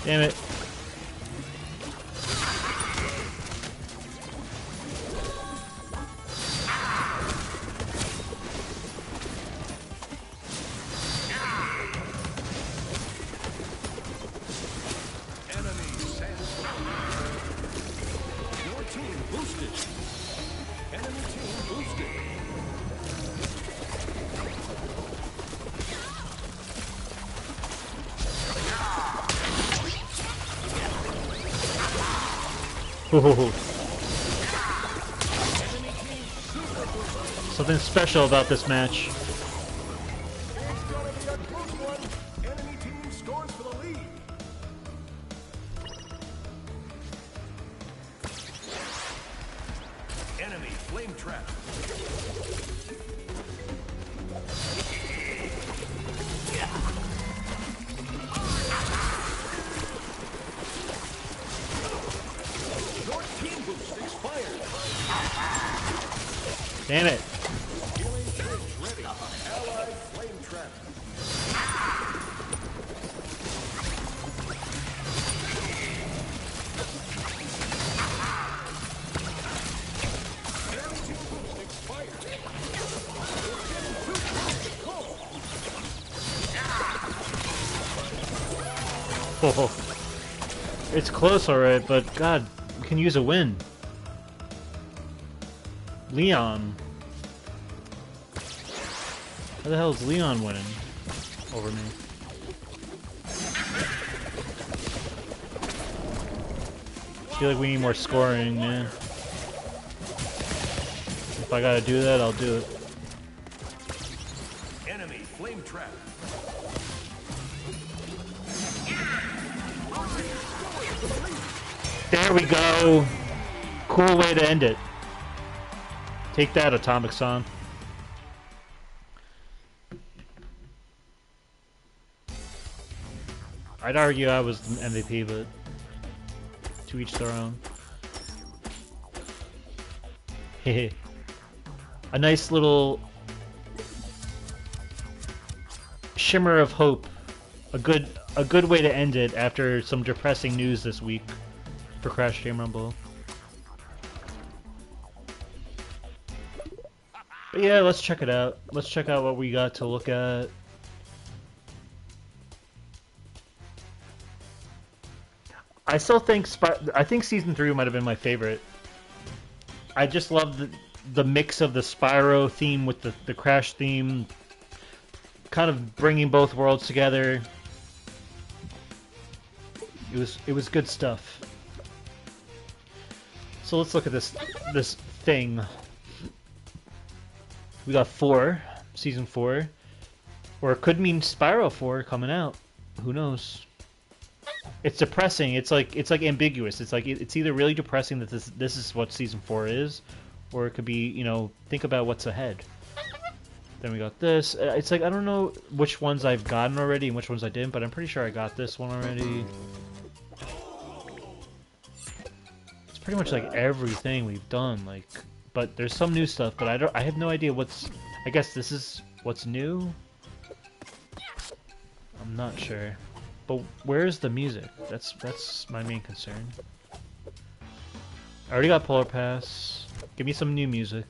Damn it. Enemy sandstorm. Your team boosted. Enemy team boosted. Ooh. Something special about this match. It's gonna be a close one. Enemy team scores for the lead. Enemy flame trap. Your team boost expired. Damn it. Healing bridge ready. Allied flame trap. Enemy team boost expired. You're getting too close to call. Oh. It's close, alright, but God, we can use a win. Leon. How the hell is Leon winning over me? I feel like we need more scoring, man. If I gotta do that, I'll do it. Enemy flame trap. There we go! Cool way to end it. Take that, Atomic Son. I'd argue I was the MVP, but to each their own. Hehe. A nice little shimmer of hope. A good way to end it after some depressing news this week. for Crash Game Rumble. But yeah, let's check it out. Let's check out what we got to look at. I still think I think Season 3 might have been my favorite. I just love the mix of the Spyro theme with the Crash theme, kind of bringing both worlds together. It was good stuff. So let's look at this thing. We got 4, Season 4, or it could mean Spyro 4 coming out. Who knows? It's depressing. It's like ambiguous. It's like it's either really depressing that this is what Season 4 is, or it could be, you know, think about what's ahead. Then we got this. It's like I don't know which ones I've gotten already and which ones I didn't, but I'm pretty sure I got this one already. It's pretty much like everything we've done, like, but there's some new stuff, but I have no idea what's. I guess this is what's new. I'm not sure. But where's the music? That's my main concern. I already got Polar Pass. Give me some new music.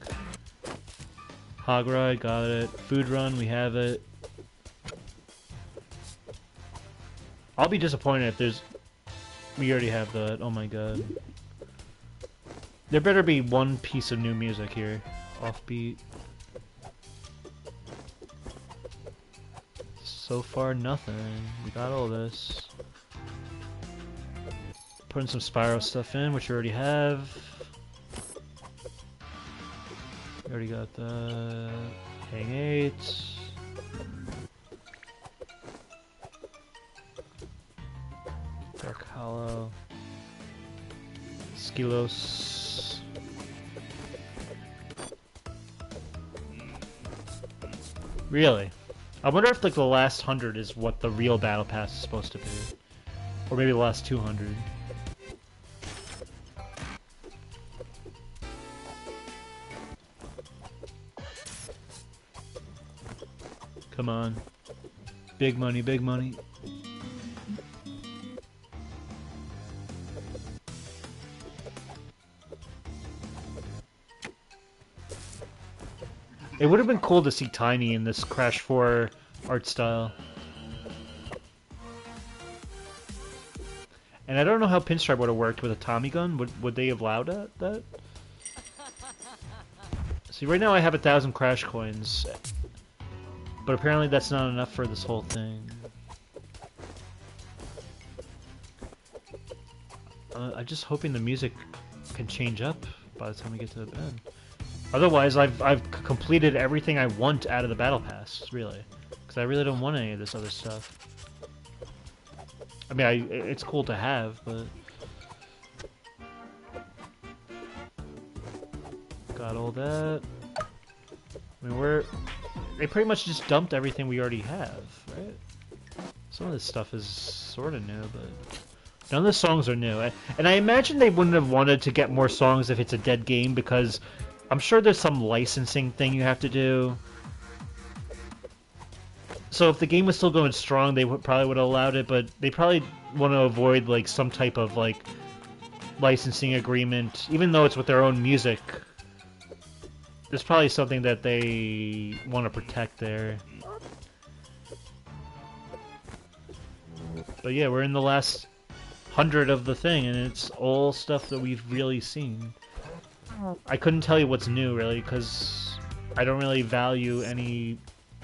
Hog Ride, got it. Food Run, we have it. I'll be disappointed if there's... We already have that. Oh my god. There better be one piece of new music here. Offbeat. So far, nothing. We got all this. Putting some Spyro stuff in, which we already have. We already got that. Hang 8. Dark Hollow. Skilos. Really? I wonder if like the last 100 is what the real battle pass is supposed to be, or maybe the last 200. Come on, big money, big money. It would have been cool to see Tiny in this Crash 4 art style. And I don't know how Pinstripe would have worked with a Tommy gun. Would they have allowed that? See, right now I have 1,000 Crash coins. But apparently that's not enough for this whole thing. I'm just hoping the music can change up by the time we get to the end. Otherwise, I've completed everything I want out of the Battle Pass, really. Because I really don't want any of this other stuff. I mean, it's cool to have, but... Got all that. I mean, they pretty much just dumped everything we already have, right? Some of this stuff is sort of new, but... None of the songs are new. And I imagine they wouldn't have wanted to get more songs if it's a dead game, because... I'm sure there's some licensing thing you have to do. So if the game was still going strong, they probably would have allowed it, but they probably want to avoid like some type of like licensing agreement, even though it's with their own music. There's probably something that they want to protect there. But yeah, we're in the last 100 of the thing, and it's all stuff that we've really seen. I couldn't tell you what's new, really, because I don't really value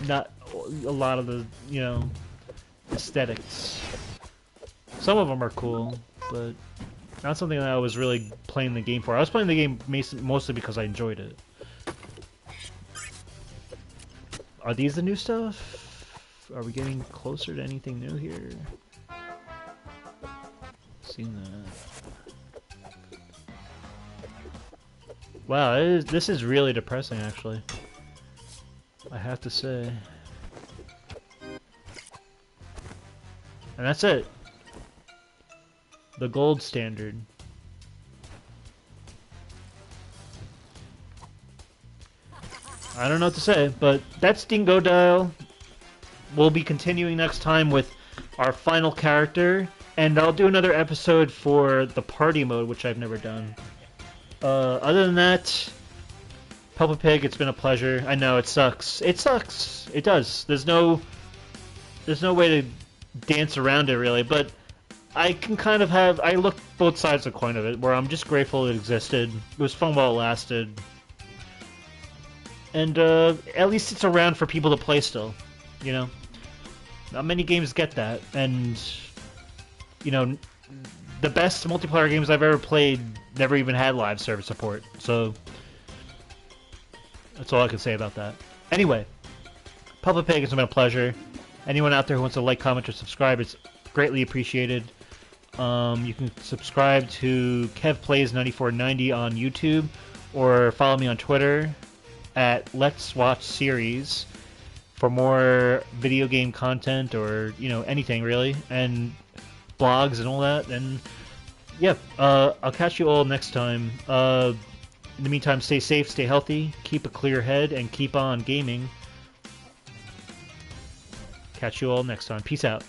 not a lot of the, you know, aesthetics. Some of them are cool, but not something that I was really playing the game for. I was playing the game mostly because I enjoyed it. Are these the new stuff? Are we getting closer to anything new here? Seen that. Wow, this is really depressing, actually. I have to say. And that's it. The gold standard. I don't know what to say, but that's Dingodile. We'll be continuing next time with our final character. And I'll do another episode for the party mode, which I've never done. Other than that, Peppa Pig, it's been a pleasure. I know it sucks. It sucks. It does. There's no way to dance around it really, but I can kind of have. I look both sides of the coin of it, where I'm just grateful it existed. It was fun while it lasted, and at least it's around for people to play still. You know, not many games get that, and you know, the best multiplayer games I've ever played never even had live service support. So that's all I can say about that. Anyway, Peppa Pig, it's been a pleasure. Anyone out there who wants to like, comment, or subscribe, it's greatly appreciated. You can subscribe to KevPlays9490 on YouTube, or follow me on Twitter at Let's Watch Series for more video game content, or anything really, and blogs and all that. And yeah, I'll catch you all next time. In the meantime, stay safe, stay healthy, keep a clear head, and keep on gaming. Catch you all next time. Peace out.